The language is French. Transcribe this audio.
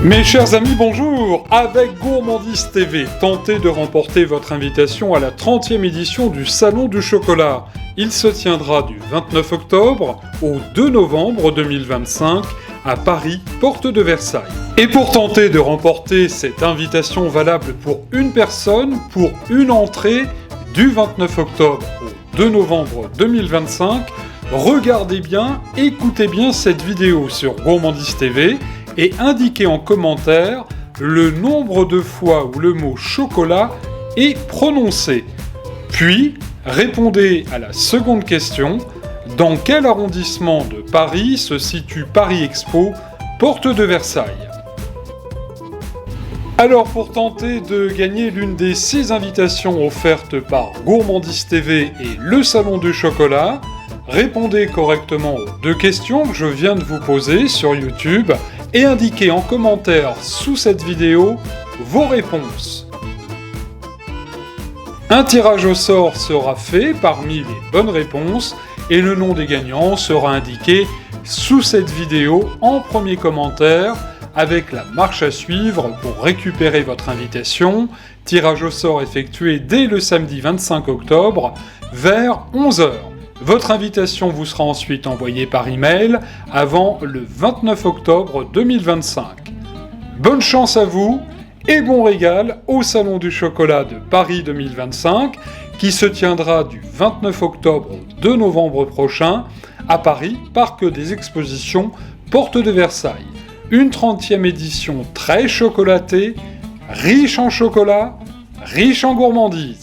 Mes chers amis, bonjour! Avec Gourmandise TV, tentez de remporter votre invitation à la 30e édition du Salon du Chocolat. Il se tiendra du 29 octobre au 2 novembre 2025 à Paris, porte de Versailles. Et pour tenter de remporter cette invitation valable pour une personne, pour une entrée, du 29 octobre au 2 novembre 2025, regardez bien, écoutez bien cette vidéo sur Gourmandise TV et indiquez en commentaire le nombre de fois où le mot chocolat est prononcé. Puis, répondez à la seconde question: dans quel arrondissement de Paris se situe Paris Expo, porte de Versailles? Alors, pour tenter de gagner l'une des 6 invitations offertes par Gourmandise TV et le Salon du Chocolat, répondez correctement aux 2 questions que je viens de vous poser sur YouTube et indiquez en commentaire sous cette vidéo vos réponses. Un tirage au sort sera fait parmi les bonnes réponses et le nom des gagnants sera indiqué sous cette vidéo en premier commentaire avec la marche à suivre pour récupérer votre invitation. Tirage au sort effectué dès le samedi 25 octobre vers 11h. Votre invitation vous sera ensuite envoyée par email avant le 29 octobre 2025. Bonne chance à vous et bon régal au Salon du Chocolat de Paris 2025 qui se tiendra du 29 octobre au 2 novembre prochain à Paris, Parc des Expositions, porte de Versailles. Une 30e édition très chocolatée, riche en chocolat, riche en gourmandise.